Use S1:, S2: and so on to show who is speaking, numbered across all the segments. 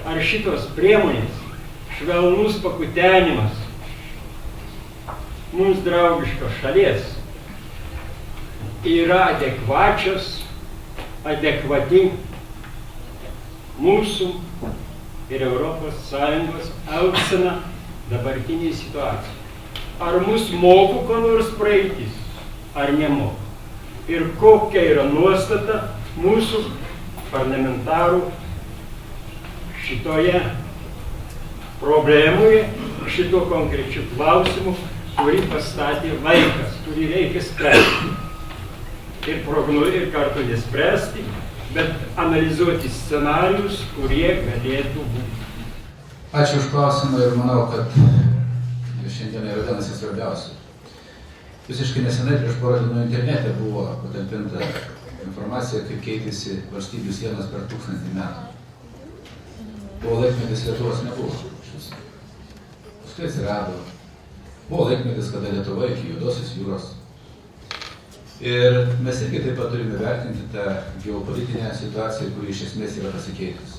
S1: Ar šitos priemonės, švelnus pakutenimas mums draugiškos šalies yra adekvati mūsų ir ES elgsena dabartinėje situacijoje. Ar mus moko ko nors praeitis, ar nemoko. Ir kokia yra nuostata mūsų parlamentarų šitoje problemoje, šito konkrečiu klausimu, kurį pastatė laikas, kurį reikia spręsti. Ir kartu nespręsti, bet analizuoti scenarijus, kurie galėtų būti.
S2: Ačiū už klausimą ir manau, kad šiandien yra vienas iš svarbiausių. Visiškai nesenai prieš porą dienų internete buvo patalpinta informacija, kaip keitėsi valstybių sienos per 1000 metų. Buvo laikmetis Lietuvos nebuvo. Paskui atsirado. Buvo laikmetis, kada Lietuva iki Juodosios jūros. Ir mes irgi taip pat turime vertinti tą geopolitinę situaciją, kuri iš esmės yra pasikeitus.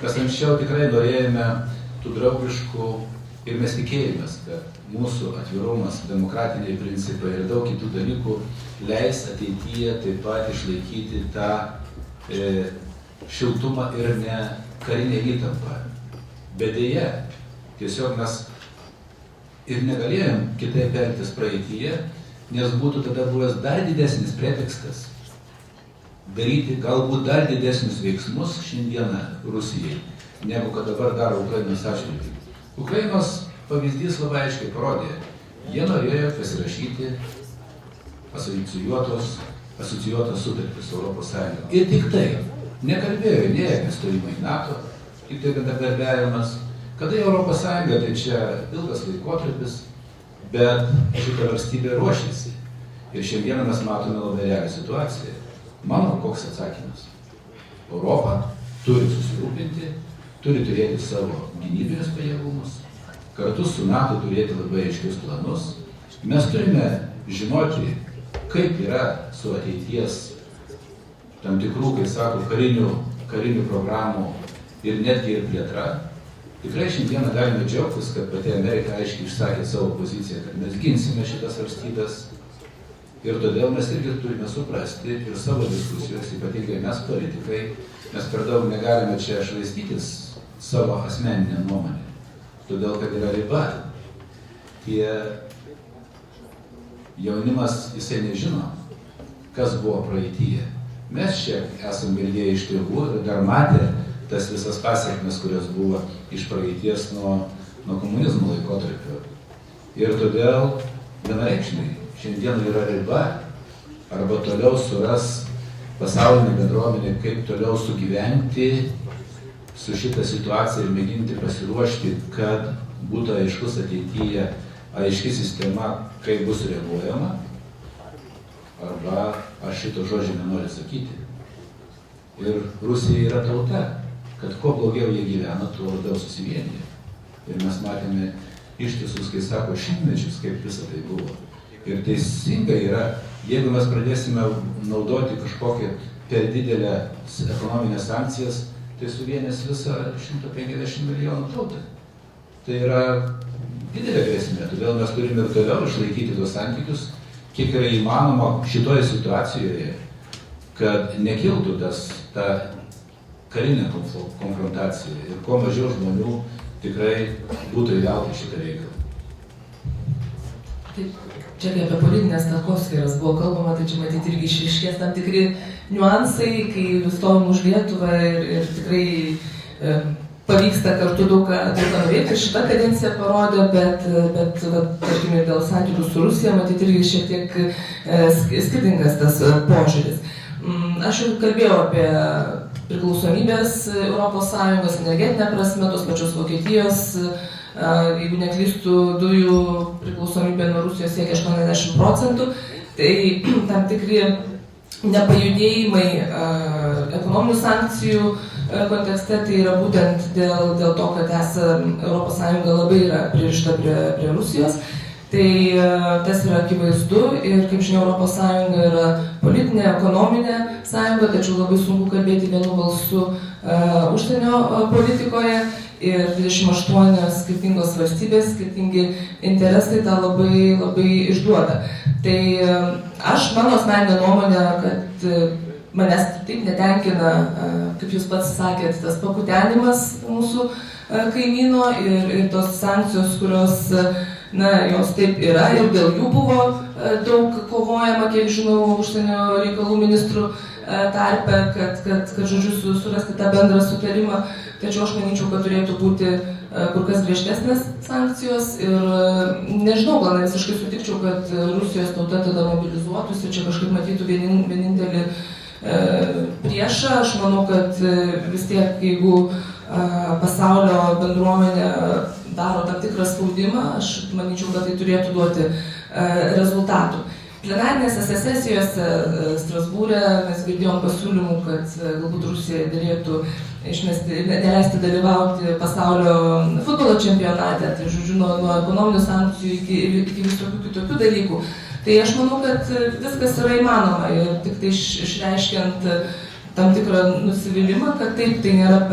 S2: Mes anksčiau tikrai norėjome tų draugiškų ir mes tikėjomės, kad mūsų atvirumas, demokratiniai principai ir daug kitų dalykų leis ateityje taip pat išlaikyti tą šiltumą ir ne karinė įtampa. Bet deja, tiesiog mes ir negalėjom kitaip elgtis praeityje, nes būtų tada buvęs dar didesnis pretekstas daryti galbūt dar didesnius veiksmus šiandieną Rusijai, negu kad dabar daro Ukrainos atžvilgiu. Ukrainos pavyzdys labai aiškiai parodė, jie norėjo pasirašyti asocijuotos sutartys Europos Sąjunga. Ir tik tai. Nekalbėjo nei apie stojimą į NATO, tik tai bendradarbiavimas. Kada į Europos Sąjungą, tai čia ilgas laikotarpis, bet šita valstybė ruošiasi. Ir šiandieną mes matome labai realią situaciją. Mano koks atsakymas? Europa turi susirūpinti, turi turėti savo gynybinius pajėgumus, kartu su NATO turėti labai aiškius planus. Mes turime žinoti, kaip yra su ateities tam tikrų, kai sako, karinių programų ir netgi ir plėtra. Tikrai šiandieną galime džiaugtis, kad pati Amerika aiškiai išsakė savo poziciją, kad mes ginsime šitas valstybės. Ir todėl mes irgi turime suprasti ir savo diskusijos, ypatingai mes politikai, mes per daug negalime čia švaistytis savo asmeninę nuomonę. Todėl, kad yra riba. Tie jaunimas, jisai nežino, kas buvo praeityje. Mes čia esam girdėję iš tėvų ir dar matė tas visas pasiekmes, kurios buvo iš praeities nuo komunizmo laikotarpio. Ir todėl vienareikšmiai šiandien yra riba arba toliau suras pasaulinė bendruomenė, kaip toliau sugyventi su šitą situaciją ir mėginti pasiruošti, kad būtų aiškus ateityje aiški sistema, kaip bus reaguojama. Arba aš šito žodžio nenoriu sakyti. Ir Rusija yra tauta, kad kuo blogiau jie gyvena, tuo labiau susivienyje. Ir mes matėme ištisus, kai sako, šimtmečius, kaip visą tai buvo. Ir teisingai yra, jeigu mes pradėsime naudoti kažkokią per didelę ekonominės sankcijas, tai suvienės visą 150 milijonų tautą. Tai yra didelė grėsmė, todėl mes turime ir toliau išlaikyti tos santykius, kiek yra įmanoma šitoje situacijoje, kad nekiltų ta karinė konfrontacija ir kuo mažiau žmonių tikrai būtų įvelta šitą reikalą.
S3: Taip, čia apie politinės takoskyras buvo kalbama, tai čia matyti irgi išryškės tam tikri niuansai, kai stovim už Lietuvą ir tikrai pavyksta kartu daug ką nuveikti. Šitą kadenciją parodė, bet tarkim, dėl santykių su Rusija, matyti irgi šiek tiek skirtingas tas požiūris. Aš jau kalbėjau apie priklausomybės ES energetinę prasme, tos pačios Vokietijos, jeigu neklystų, dujų priklausomybė nuo Rusijos siekia 80%, tai tam tikri nepajudėjimai ekonominių sankcijų kontekste, tai yra būtent dėl to, kad ES labai yra pririšta prie Rusijos. Tai tas yra akivaizdu ir, kaip žinia, ES yra politinė, ekonominė sąjunga, tačiau labai sunku kalbėti vienu balsu užsienio politikoje. Ir 28 skirtingos valstybės, skirtingi interesai tą labai išduoda. Tai mano asmeninė nuomonė, kad manęs taip netenkina, kaip jūs pats sakėt, tas pakutenimas mūsų kaimyno ir tos sankcijos, kurios, jos taip yra ir dėl jų buvo daug kovojama, kiek žinau, užsienio reikalų ministrų tarpe, kad žodžiu, surasti tą bendrą sutarimą. Tačiau aš manyčiau, kad turėtų būti kur kas griežtesnės sankcijos ir nežinau, gal ne visiškai sutikčiau, kad Rusijos tauta tada mobilizuotųsi ir čia kažkaip matytų vienintelį priešą. Aš manau, kad vis tiek, jeigu pasaulio bendruomenė daro tam tikrą spaudimą, aš manyčiau, kad tai turėtų duoti rezultatų. Plenarinėse sesijose Strasbūre mes girdėjom pasiūlymų, kad galbūt Rusija dėlėtų neleisti dalyvauti pasaulio futbolo čempionate, tai žodžiu, nuo ekonominių sankcijų iki visokių kitokių dalykų. Tai aš manau, kad viskas yra įmanoma ir tik tai išreiškiant tam tikrą nusivylimą, kad taip, tai nėra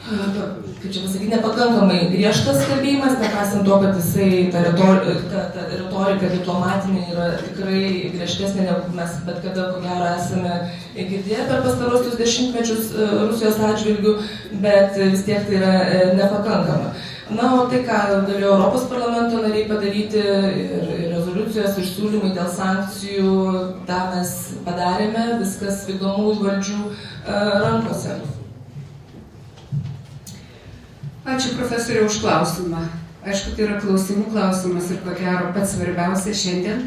S3: kaip čia pasakyti, nepakankamai griežtas kalbėjimas, nepaisant to, kad jisai, ta retorika diplomatinė yra tikrai griežtesnė, negu mes bet kada, ko gero, esame girdėję per pastarosius dešimtmečius Rusijos atžvilgių, bet vis tiek tai yra nepakankama. O tai, ką galėjo Europos parlamento nariai padaryti ir rezoliucijos ir siūlymai dėl sankcijų, tą mes padarėme, viskas vykdomųjų valdžių rankose.
S4: Ačiū profesoriau už klausimą. Aišku, tai yra klausimų klausimas ir ko gero pats svarbiausia šiandien.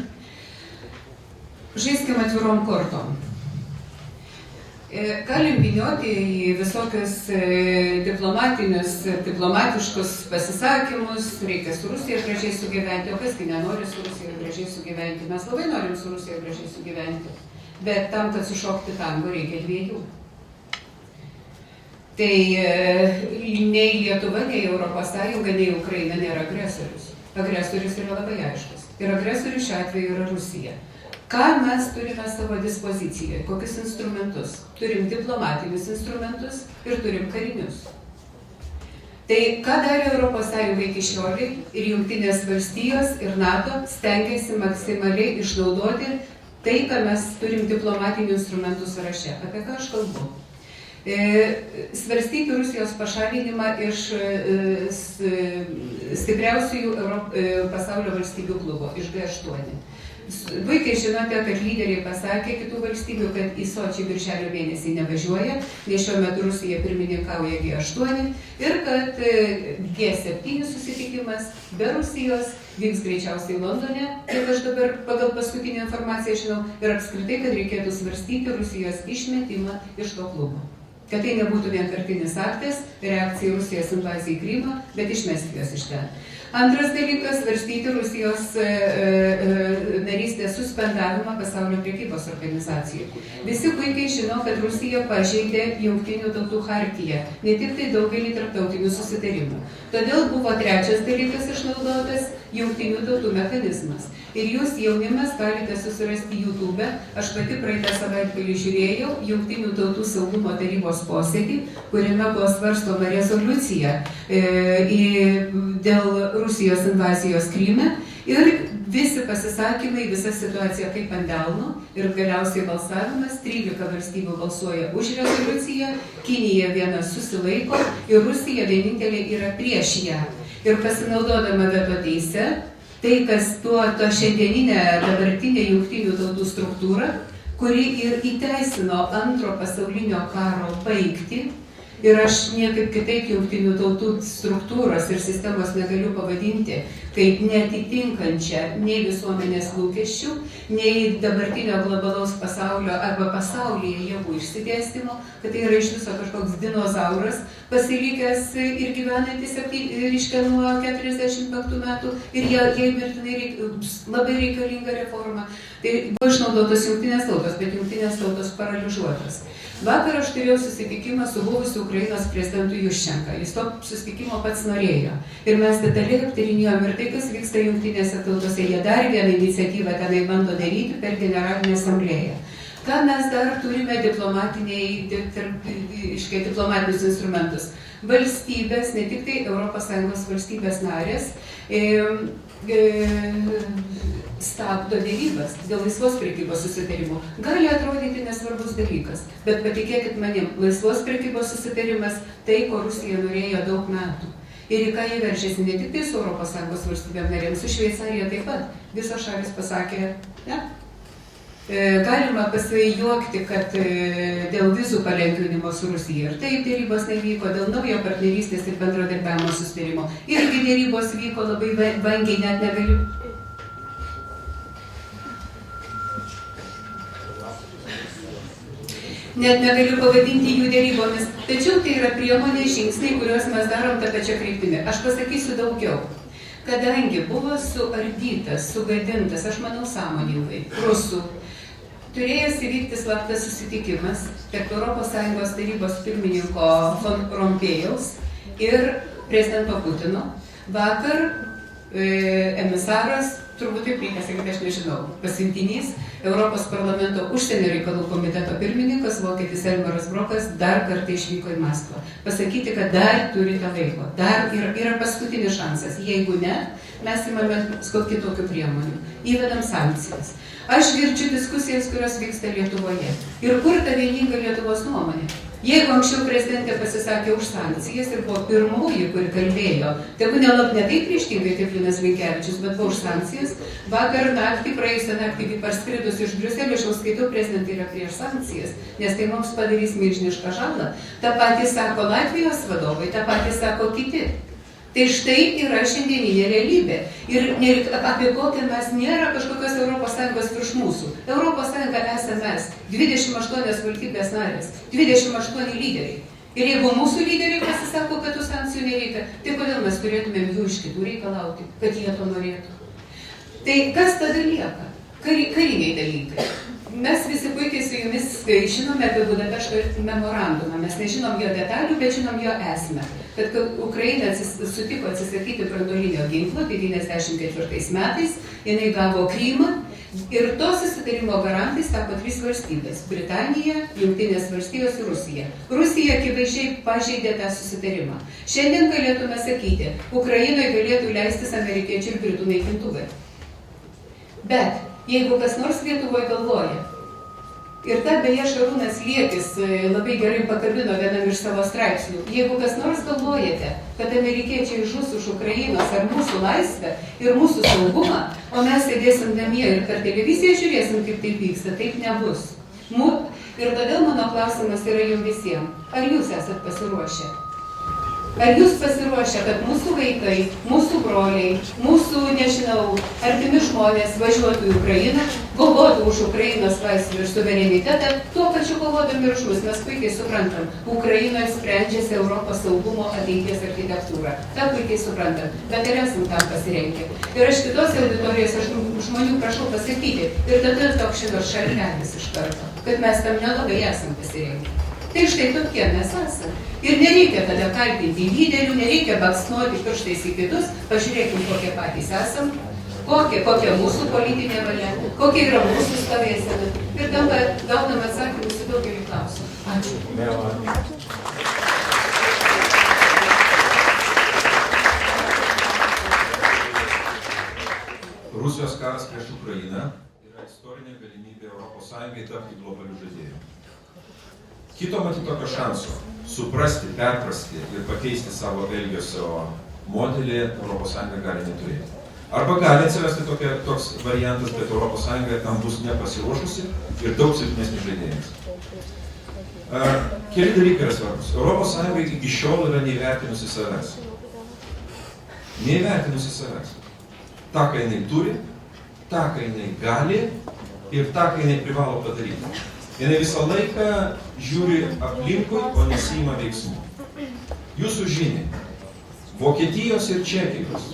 S4: Žaiskim atvirom kortom. Galim vynioti į visokius diplomatiškus pasisakymus, reikia su Rusija gražiai sugyventi, o kasgi nenori su Rusija gražiai sugyventi. Mes labai norim su Rusija gražiai sugyventi, bet tam, kad sušokti tango, reikia dviejų. Tai nei Lietuva, nei Europos Sąjunga, nei Ukraina nėra agresorius. Agresorius yra labai aiškus. Ir agresorius šiuo atveju yra Rusija. Ką mes turime savo dispozicijoje? Kokius instrumentus? Turim diplomatinius instrumentus ir turim karinius. Tai ką darė Europos Sąjunga iki šiol ir Jungtinės valstijos ir NATO stengiasi maksimaliai išnaudoti tai, ką mes turim diplomatinių instrumentų sąraše. Apie ką aš kalbu? Svarstyti Rusijos pašalinimą iš stipriausiųjų pasaulio valstybių klubo, iš G8. Puikiai žinote, kad lyderiai pasakė kitų valstybių, kad į Sočį birželio mėnesį nevažiuoja, nes šiuo metu Rusija pirmininkauja G8 ir kad G7 susitikimas be Rusijos vyks greičiausiai Londone, kiek aš dabar pagal paskutinę informaciją žinau, ir apskritai, kad reikėtų svarstyti Rusijos išmetimą iš to klubo. Kad tai nebūtų vienkartinis aktas, reakcija Rusijos invazijai į Krymą, bet išmesti juos iš ten. Antras dalykas, svarstyti Rusijos narystės suspendavimą pasaulio prekybos organizacijai. Visi puikiai žino, kad Rusija pažeidė Jungtinių tautų chartiją, ne tik tai daugelį tarptautinių susitarimų. Todėl buvo trečias dalykas išnaudotas Jungtinių tautų mechanizmas. Ir jūs, jaunimas, galite susirasti YouTube, aš pati praeitą savaitgalį žiūrėjau Jungtinių tautų saugumo tarybos posėdį, kuriame buvo svarstoma rezoliucija dėl Rusijos invazijos Kryme ir visi pasisakymai, visa situacija kaip ant delno ir galiausiai balsavimas, 13 valstybių balsuoja už rezoliuciją, Kinija viena susilaiko ir Rusija vienintelė yra prieš ją. Ir pasinaudodama veto teise, tai, kas to šiandieninė dabartinė Jungtinių tautų struktūra, kuri ir įteisino antro pasaulinio karo baigtį, ir aš niekaip kitaip Jungtinių tautų struktūros ir sistemos negaliu pavadinti, kaip neatitinkančią nei visuomenės lūkesčių, nei dabartinio globalaus pasaulio arba pasaulyje jėgų išsidėstymo, kad tai yra iš viso kažkoks dinozauras pasilikęs ir gyvenantis nuo 45 metų ir jai mirtinai labai reikalinga reforma. Tai buvo išnaudotos jungtinės tautos, bet jungtinės tautos paralyžiuotos. Vakar aš turėjau susitikimą su buvusiu Ukrainos prezidentu Juščenka. Jis to susitikimo pats norėjo. Ir mes detaliai aptarinėjom ir tai, kas vyksta jungtinėse tautose. Jie dar vieną iniciatyvą tenai bando daryti per generalinę asamblėją. Ką mes dar turime diplomatinius instrumentus? Valstybės, ne tik tai ES valstybės narės, stabdo dėrybas dėl laisvos prekybos susitarimų. Gali atrodyti nesvarbus dalykas, bet patikėkit manim, laisvos prekybos susitarimas tai, ko Rusija norėjo daug metų. Ir į ką jie veržiasi ne tik tai su ES valstybėm narėm, su Šveicarija taip pat. Visos šalis pasakė, ne. Galima pasijuokti, kad dėl vizų palengvinimo su Rusija ir taip dėrybos nevyko, dėl naujo partnerystės ir bendradarbiavimo susitarimo. Irgi dėrybos vyko labai vangiai, net negaliu pavadinti jų dėrybomis, tačiau tai yra priemonė žingsniai, kuriuos mes darom tą pačią kryptimį. Aš pasakysiu daugiau. Kadangi buvo suardytas, sugadintas, aš manau sąmoningai, rusų, turėjęs įvykti slaptas susitikimas tarp ES tarybos pirmininko von Rompėjaus ir prezidento Putino. Vakar emisaras, turbūt taip reikia sakyti, aš nežinau, pasiuntinys, Europos parlamento užsienio reikalų komiteto pirmininkas, vokietis Elmaras Brokas, dar kartą išvyko į Maskvą. Pasakyti, kad dar turite laiko, dar yra paskutinis šansas. Jeigu ne, mes imame kitokių priemonių. Įvedam sankcijas. Aš girdžiu diskusijas, kurios vyksta Lietuvoje. Ir kur ta vieninga Lietuvos nuomonė? Jeigu anksčiau prezidentė pasisakė už sankcijas ir buvo pirmoji, kuri kalbėjo, tegu ne taip ryžtingai kaip Linas Linkevičius, bet buvo už sankcijas, vakar naktį, praėjusią naktį parskridus iš Briuselio, aš jau skaitau, prezidentė yra prieš sankcijas, nes tai mums padarys milžinišką žalą. Ta patį sako Latvijos vadovai, ta patį sako kiti. Tai štai yra šiandieninė realybė. Ir apie kokią mes nėra kažkokios ES virš mūsų. ES esame mes, 28 valstybės narės, 28 lyderiai. Ir jeigu mūsų lyderiai pasisako, kad tų sankcijų nereikia, tai kodėl mes turėtumėm jų iš kitų reikalauti, kad jie to norėtų? Tai kas tada lieka? Kariniai dalykai. Mes visi puikiai su jumis žinome apie Budapešto memorandumą. Mes nežinom jo detalių, bet žinom jo esmę. Kad Ukraina sutiko atsisakyti branduolinio ginklo 1994 metais, jinai gavo Krymą ir to susitarimo garantais tapo 3 valstybės – Britanija, Jungtinės valstijos ir Rusija. Rusija akivaizdžiai pažeidė tą susitarimą. Šiandien galėtume sakyti, Ukrainoje galėtų leistis amerikiečių ir britų naikintuvai. Bet jeigu kas nors Lietuvoje galvoja, ir tą beje Šarūnas Liekis labai gerai pakabino vienam iš savo straipsnių, jeigu kas nors galvojate, kad amerikiečiai žus už Ukrainos ar mūsų laisvę ir mūsų saugumą, o mes sėdėsim namie ir per televiziją žiūrėsim, kaip taip vyksta, taip nebus. Ir todėl mano klausimas yra jums visiems. Ar jūs esat pasiruošę? Ar jūs pasiruošę, kad mūsų vaikai, mūsų broliai, mūsų, nežinau, artimi žmonės važiuotų į Ukrainą, kovotų už Ukrainos laisvę ir suverenitetą, tuo pačiu kovodami ir už mus, mes puikiai suprantam, Ukrainoje sprendžiasi Europos saugumo ateities architektūra. Ta puikiai suprantam, bet ir esam tam pasirengę. Ir aš kitos auditorijos, aš žmonių prašau pasakyti, ir tada toks šitas šaltelis iš karto, kad mes tam nelabai esam pasirengę. Tai štai tokie mes esame. Ir nereikia tada kaltinti lyderių, nereikia baksnuoti pirštais į kitus, pažiūrėkim, kokie patys esam, kokia mūsų politinė valia, kokia yra mūsų stovėsena. Ir dabar gaunam atsakymus į daugelį klausimų. Ačiū.
S5: Rusijos karas prieš Ukrainą yra istorinė galimybė ES tapti globalių žaidėjų. Kito matyti tokio šanso suprasti, perprasti ir pakeisti savo elgesio modelį ES gali neturėti. Arba gali atsirasti toks variantas, bet ES tam bus nepasiruošusi ir daug silpnesnis žaidėjas. Keli dalykai yra svarbus. ES iki šiol yra neįvertinusi savęs. Neįvertinusi savęs. tą, ką jinai turi, tą, ką jinai gali ir tą, ką jinai privalo padaryti. Jinai visą laiką žiūri aplinkui, o nesiima veiksmų. Jūsų žiniai, Vokietijos ir Čekijos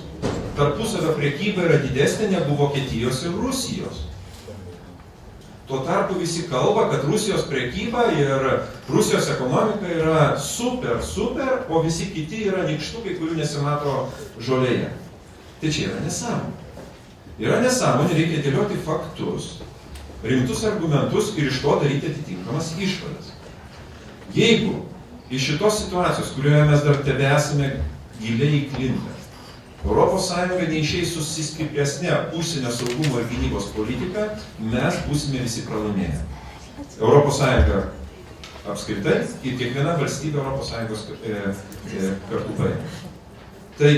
S5: tarpusavio prekyba yra didesnė negu Vokietijos ir Rusijos. Tuo tarpu visi kalba, kad Rusijos prekyba ir Rusijos ekonomika yra super, o visi kiti yra nykštukai, kurių nesimato žolėje. Tai čia yra nesąmonė. Yra nesąmonė, reikia dėlioti faktus, rimtus argumentus ir iš to daryti atitinkamas išvadas. Jeigu iš šitos situacijos, kurioje mes dar tebe esame giliai įklimpę, Europos Sąjunga neišeis su stipresne užsienio saugumo ir gynybos politika, mes būsime visi pralaimėję. Europos Sąjunga apskritai ir kiekviena valstybė Europos Sąjungos kartu paėmė. Tai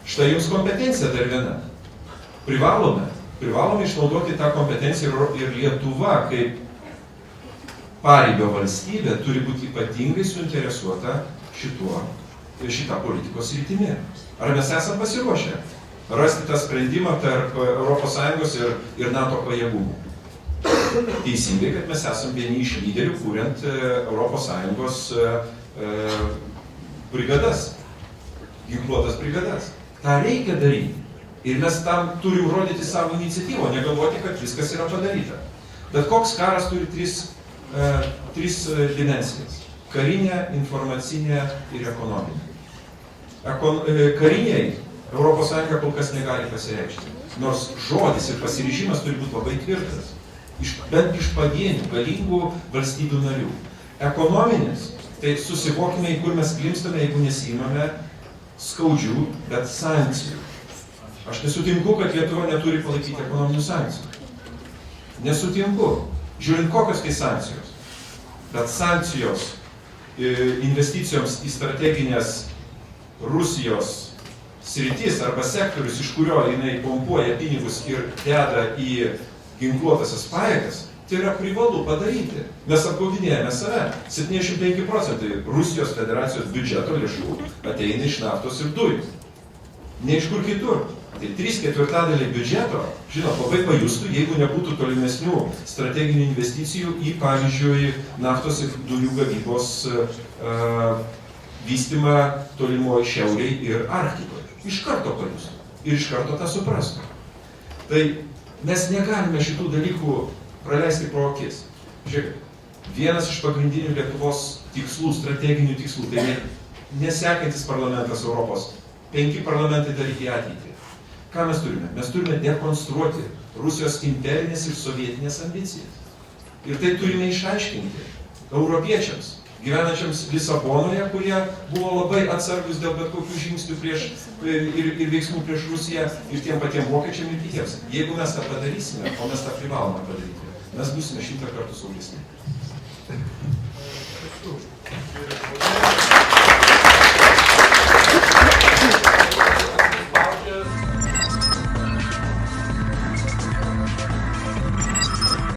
S5: štai jums kompetencija dar viena. Privalome išnaudoti tą kompetenciją ir Lietuva, kaip paribio valstybė, turi būti ypatingai suinteresuota šitą politikos sritimi. Ar mes esam pasiruošę rasti tą sprendimą tarp ES ir NATO pajėgumų? Teisingai, kad mes esam vieni iš lyderių, kuriant ES brigadas, ginkluotas brigadas. Ta reikia daryti. Ir mes tam turim rodyti savo iniciatyvą, negalvoti, kad viskas yra padaryta. Bet koks karas turi tris dimensijas. Karinė, informacinė ir ekonominė. Kariniai ES kol kas negali pasireikšti. Nors žodis ir pasiryžimas turi būti labai tvirtas. Bent iš pavienių, galingų valstybių narių. Ekonominis, tai susivokime, į kur mes klimpstame, jeigu nesiimame skaudžių, bet sankcijų. Aš nesutinku, kad Lietuva neturi palaikyti ekonominių sankcijų. Nesutinku. Žiūrint, kokios tai sankcijos. Bet sankcijos investicijoms į strateginės Rusijos sritis arba sektorius, iš kurio jinai pompuoja pinigus ir deda į ginkluotasias pajėgas, tai yra privalu padaryti. Mes apgaudinėjame save. 75% Rusijos federacijos biudžeto lėšų ateina iš naftos ir dujų. Ne iš kur kitur. Tai 3/4 biudžeto, žinot, labai pajustų, jeigu nebūtų tolimesnių strateginių investicijų į, pavyzdžiui, naftos ir dujų gavybos vystymą tolimoje šiauriai ir Arktikoje. Iš karto pajustų. Ir iš karto tą suprastų. Tai mes negalime šitų dalykų praleisti pro akis. Žiūrėk, vienas iš pagrindinių Lietuvos tikslų, strateginių tikslų, tai nesekantis parlamentas Europos, 5 parlamentai dar į ateitį. Ką mes turime? Mes turime dekonstruoti Rusijos imperinės ir sovietinės ambicijas. Ir tai turime išaiškinti europiečiams, gyvenančiams Lisabonoje, kurie buvo labai atsargus dėl bet kokių žingsnių ir veiksmų prieš Rusiją, ir tiem patiem vokiečiam ir kitiems. Jeigu mes tą padarysime, o mes tą privalome padaryti, mes būsime 100 kartų saugesni.